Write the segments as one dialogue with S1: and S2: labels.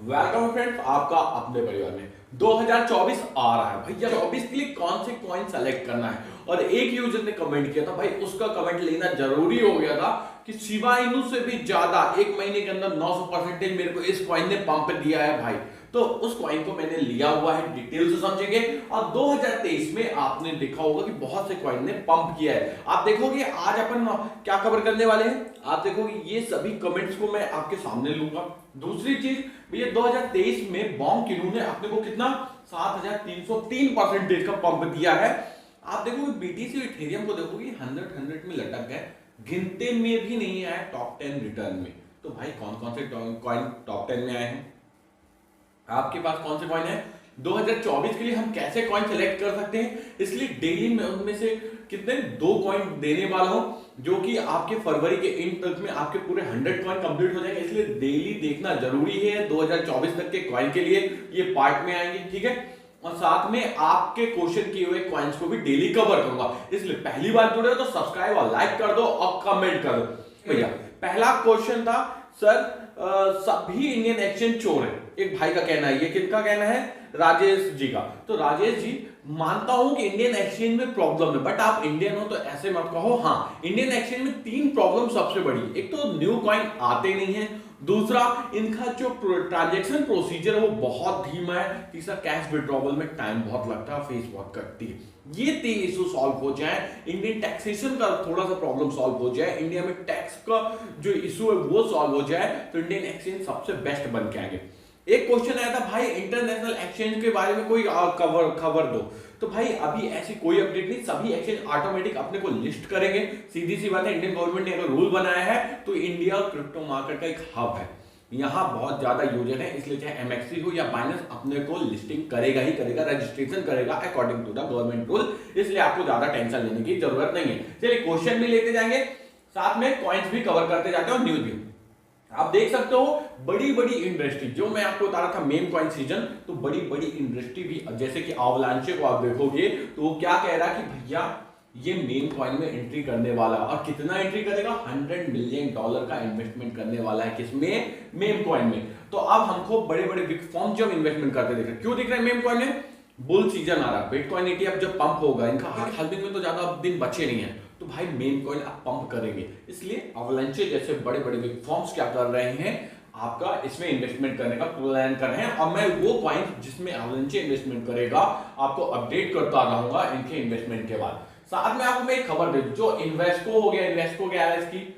S1: Welcome friends, आपका अपने परिवार में 2024 आ रहा है भैया। 24 के लिए कौन से कॉइन सेलेक्ट करना है। और एक यूजर ने कमेंट किया था भाई, उसका कमेंट लेना जरूरी हो गया था कि शिबा इनू से भी ज्यादा एक महीने के अंदर 900% मेरे को इस कॉइन ने पंप दिया है भाई। तो उस कॉइन को मैंने लिया हुआ है, डिटेल से समझेंगे। और 2023 में आपने देखा होगा कि बहुत से कॉइन ने पंप किया है। आप देखोगे आज अपन क्या कवर करने वाले हैं, आप देखोगे ये सभी कमेंट्स को मैं आपके सामने लूंगा। दूसरी चीज भैया, 2023 में बॉन्किनू ने अपने को कितना 7303% का पंप दिया है। आप देखोगे बीटीसी इथेरियम को देखोगे 100 में लटक गए, गिनते में भी नहीं आया टॉप 10 रिटर्न में। तो भाई कौन कौन से कॉइन टॉप 10 में आए हैं, आपके पास कौन से कॉइन है 2024 के लिए हम कैसे कॉइन सेलेक्ट कर सकते हैं। इसलिए डेली में उनमें से कितने 2 कॉइन देने वाला हूं, जो कि आपके फरवरी के एंड तक में आपके पूरे 100 कॉइन कंप्लीट हो जाएंगे। इसलिए डेली देखना जरूरी है। 2024 तक के कॉइन के लिए ये पार्ट में आएंगे, ठीक है। और साथ में आपके क्वेश्चन किए हुए कॉइन्स को भी डेली कवर करूंगा। इसलिए पहली बार जुड़े हो तो सब्सक्राइब और लाइक कर दो और कमेंट कर दो। भैया पहला क्वेश्चन था, सर सभी इंडियन एक्सचेंज चोर है। एक भाई का कहना है, ये किसका कहना है, राजेश जी का। तो राजेश जी, मानता हूं कि इंडियन एक्सचेंज में प्रॉब्लम है, बट आप इंडियन हो तो ऐसे मत कहो। हाँ, इंडियन एक्सचेंज में 3 प्रॉब्लम सबसे बड़ी, एक तो न्यू कॉइन आते नहीं है, दूसरा इनका जो ट्रांजैक्शन प्रोसीजर है वो बहुत धीमा है, तीसरा कैश विड्रॉवल में टाइम बहुत लगता है, फीस बहुत कटती है। ये 3 इशू सॉल्व हो जाए, इंडियन टैक्सेशन का थोड़ा सा प्रॉब्लम सॉल्व हो जाए, इंडिया में टैक्स का जो इशू है वो सॉल्व हो जाए, तो इंडियन एक्सचेंज सबसे बेस्ट बन के आएंगे। एक क्वेश्चन आया था भाई, इंटरनेशनल एक्सचेंज के बारे में कोई खबर दो। तो भाई अभी ऐसी कोई अपडेट नहीं, सभी एक्सचेंज ऑटोमेटिक अपने को लिस्ट करेंगे। सीधी सी बात है, इंडियन गवर्नमेंट ने अगर रूल बनाया है तो इंडिया क्रिप्टो मार्केट का एक हब है, यहाँ बहुत ज्यादा यूजर है, इसलिए चाहे एमएक्सी हो या बाइनेंस अपने को लिस्टिंग करेगा ही करेगा, रजिस्ट्रेशन करेगा according to the government rule. इसलिए आपको ज्यादा टेंशन लेने की जरूरत नहीं है। चलिए क्वेश्चन भी लेते जाएंगे, साथ में कॉइन्स भी कवर करते जाते हैं और न्यूज भी। आप देख सकते हो बड़ी बड़ी इंडस्ट्री, जो मैं आपको बता रहा था मेम कॉइन सीजन, तो बड़ी बड़ी इंडस्ट्री भी, जैसे कि अवलांचे को आप देखोगे तो वो क्या कह रहा है कि भैया ये मेम कॉइन में एंट्री करने वाला, और कितना एंट्री करेगा, $100 मिलियन का इन्वेस्टमेंट करने वाला है, किसमें, मेम कॉइन में। तो अब हमको बड़े बड़े बिग फर्म जब इन्वेस्टमेंट करते दिख रहे हैं, क्यों दिख रहे हैं मेम कॉइन में, बुल सीजन आ रहा है, बिटकॉइन ईटीएफ जब पंप होगा, इनका हाल्विंग में तो ज्यादा दिन बचे नहीं है, तो भाई मेम कॉइन आप पंप करेंगे। इसलिए अवलांचे जैसे बड़े बड़े बिग फर्म्स क्या कर रहे हैं, आपका इसमें इन्वेस्टमेंट करने का प्लान कर रहे हैं। और मैं वो कॉइन जिसमें अवलांचे इन्वेस्टमेंट करेगा आपको अपडेट करता रहूंगा इनके इन्वेस्टमेंट के बाद। साथ में आपको मैं एक खबर दे, जो इन्वेस्को हो गया, इन्वेस्को गैलेक्स की,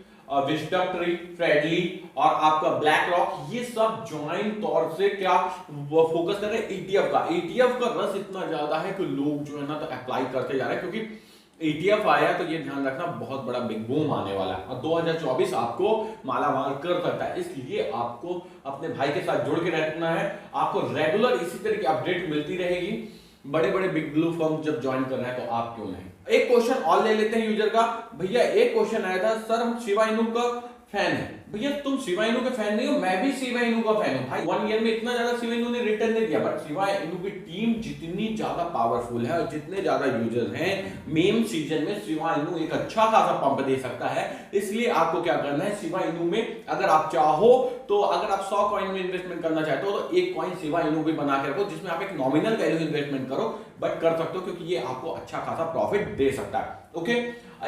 S1: विस्डम ट्री, फ्रेडली और आपका ब्लैक रॉक, ये सब ज्वाइंट तौर से क्या फोकस कर रहे हैं, ईटीएफ का। ईटीएफ का रस इतना ज्यादा है कि लोग जो है ना तो अप्लाई करते जा रहे हैं, क्योंकि ईटीएफ आया तो ये ध्यान रखना बहुत बड़ा बिग बूम आने वाला है, और 2024 आपको मालामाल कर सकता है। इसलिए आपको अपने भाई के साथ जुड़ के रहना है, आपको रेगुलर इसी तरह की अपडेट मिलती रहेगी। बड़े बड़े बिग ब्लू फर्म जब ज्वाइन कर रहे हैं तो आप क्यों नहीं। एक क्वेश्चन और ले लेते हैं यूजर का। भैया एक क्वेश्चन आया था, सर हम शिबा इनू का फैन है। भैया तुम शिबा इनू के फैन नहीं हो, मैं भी शिबा इनू का फैन हूं भाई। 1 ईयर में इतना ज्यादा शिबा इनू ने रिटर्न नहीं दिया, बट शिबा इनू की टीम जितनी ज्यादा पावरफुल है और जितने ज्यादा यूजर हैं, मेम सीजन में शिबा इनू एक अच्छा खासा पंप दे सकता है। इसलिए आपको क्या करना है, शिबा इनू में अगर आप चाहो तो, अगर आप 100 कॉइन में इन्वेस्टमेंट करना चाहते हो तो एक कॉइन शिबा इनू भी बना के रखो, जिसमें आप एक नॉमिनल वैल्यू इन्वेस्टमेंट करो, बट कर सकते हो क्योंकि ये आपको अच्छा खासा प्रॉफिट दे सकता है। ओके,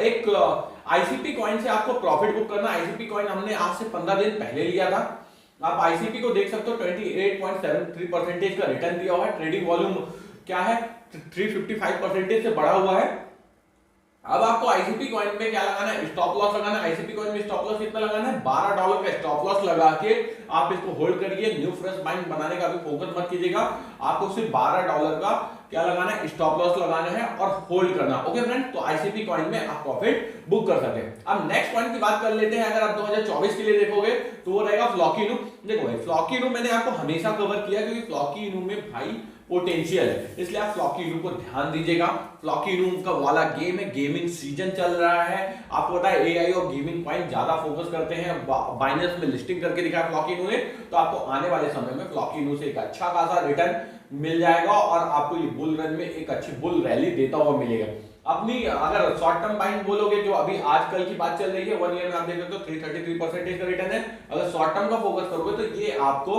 S1: एक आईसीपी कॉइन से आपको प्रॉफिट बुक करना। आईसीपी कॉइन हमने आज से 15 दिन पहले लिया था। आप आईसीपी को देख सकते हो, 28.73% का रिटर्न दिया हुआ है। ट्रेडिंग वॉल्यूम क्या है, 355% से बढ़ा हुआ है। अब आपको आईसीपी कॉइन में क्या लगाना है, स्टॉप लॉस लगाना है। आईसीपी कॉइन में स्टॉप लॉस कितना लगाना है, $12 का स्टॉप लॉस लगा के आप इसको होल्ड करिए। न्यू फ्रेश माइंड बनाने का भी फोकस मत कीजिएगा, आपको सिर्फ $12 का क्या लगाना है, स्टॉप लॉस लगाना है और होल्ड करना। ओके फ्रेंड, तो आईसीपी कॉइन में आप प्रॉफिट बुक कर सकते हैं। अब नेक्स्ट कॉइन की बात कर लेते हैं। अगर आप 2024 के लिए देखोगे तो वो रहेगा फ्लॉकी इनू। देखो भाई, फ्लॉकी इनू मैंने आपको हमेशा कवर किया, क्योंकि फ्लॉकी इनू में भाई पोटेंशियल है, इसलिए आप फ्लॉकी इनू को ध्यान दीजिएगा। फ्लॉकी इनू का वाला गेम है, गेमिंग सीजन चल रहा है। आपको पता है एआई और गेमिंग पॉइंट ज्यादा फोकस करते हैं, बाइनेंस में लिस्टिंग करके दिखाया फ्लॉकी इनू ने, तो आपको आने वाले समय में फ्लॉकी इनू से एक अच्छा खासा रिटर्न मिल जाएगा और आपको ये बुल रन में एक अच्छी बुल रैली देता हुआ मिलेगा। अपनी अगर शॉर्ट टर्म बाइंग बोलोगे, जो अभी आजकल की बात चल रही है, 1 ईयर में आप देख सकते हो 333% का रिटर्न है। अगर शॉर्ट टर्म का फोकस करोगे तो ये आपको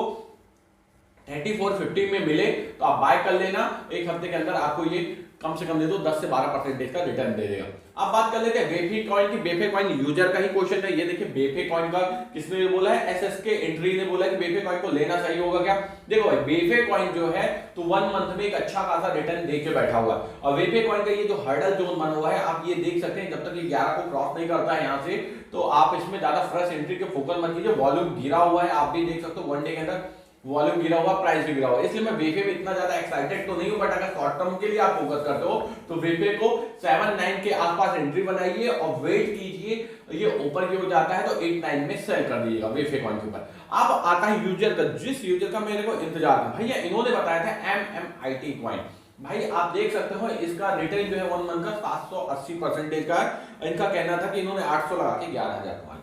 S1: 3450 में मिले तो आप बाय कर लेना, एक हफ्ते के अंदर आपको ये कम से कम दे दो 10 से 12% का रिटर्न दे देगा। अब बात कर लेते हैं बेफे कॉइन की। बेफे कॉइन यूजर का ही क्वेश्चन है, ये देखिए बेफे कॉइन का किसने बोला है, एसएसके एंट्री ने बोला कि बेफे कॉइन को लेना चाहिए होगा क्या। देखो भाई बेफे कॉइन जो है तो 1 मंथ में एक अच्छा खासा रिटर्न दे के बैठा हुआ है, और बेफे कॉइन का ये जो हर्डल जोन बना हुआ है आप ये देख सकते हैं, जब तक ये 11 को क्रॉस नहीं करता है यहाँ से, तो आप इसमें ज्यादा फ्रेश एंट्री के फोकस मत कीजिए। वॉल्यूम गिरा हुआ है, आप भी देख सकते हो 1 डे के अंदर वॉल्यूम गिरा हुआ, प्राइस भी गिरा हुआ, इसलिए मैं बेफे में इतना ज्यादा एक्साइटेड तो नहीं हूं, बट अगर शॉर्ट टर्म के लिए आप फोकस करते हो तो बेफे को 7-9 के आसपास एंट्री बनाइए और वेट कीजिए, ये ऊपर की ओर जाता है तो 8-9 में सेल कर दीजिएगा बेफे कॉइन के ऊपर। अब आता है यूजर का, जिस यूजर का मेरे को इंतजार था भैया, इन्होंने बताया था MMIT कॉइन। भाई आप देख सकते हो इसका रिटर्न जो है 1 मंथ का 780% का, इनका कहना था कि इन्होंने 800 लगा के 11,000 कमाए।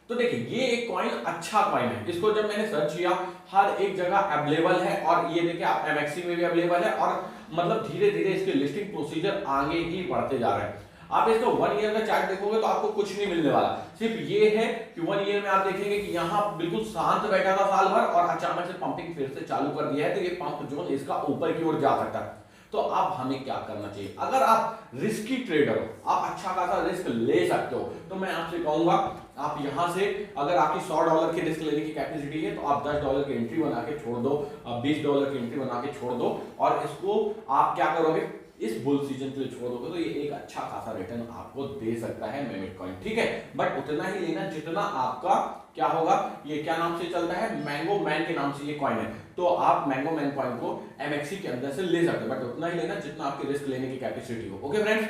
S1: तो देखिए ये एक कॉइन अच्छा कॉइन है, इसको जब मैंने सर्च किया हर एक जगह अवेलेबल है, और ये देखिए आप MXC में भी अवेलेबल है, और मतलब धीरे धीरे इसके लिस्टिंग प्रोसीजर आगे ही बढ़ते जा रहे हैं। आप इसका 1 ईयर का चार्ट देखोगे तो आपको कुछ नहीं मिलने वाला, सिर्फ ये है कि 1 ईयर में आप देखेंगे कि यहाँ बिल्कुल शांत बैठा था साल भर और अचानक से पंपिंग फिर से चालू कर दिया है, तो ये पंप जोन इसका ऊपर की ओर जा सकता है। तो अब हमें क्या करना चाहिए, अगर आप रिस्की ट्रेडर हो, आप अच्छा खासा रिस्क ले सकते हो, तो मैं आपसे कहूंगा आप यहां से, अगर आपकी $100 की रिस्क लेने की कैपेसिटी है तो आप $10 की एंट्री बना के छोड़ दो, $20 की एंट्री बना के छोड़ दो, और इसको आप क्या करोगे, इस बुल सीजन के लिए छोड़ दोगे तो ये एक अच्छा खासा रिटर्न आपको दे सकता है मेमिट कॉइन, ठीक है। बट उतना ही लेना जितना आपका क्या होगा, ये क्या नाम से चलता है, मैंगो मैन के नाम से ये कॉइन है, तो आप मैंगो मैन कॉइन को MXC के अंदर से ले सकते हो, बट उतना ही लेना जितना आपकी रिस्क लेने की कैपेसिटी हो। Okay friends.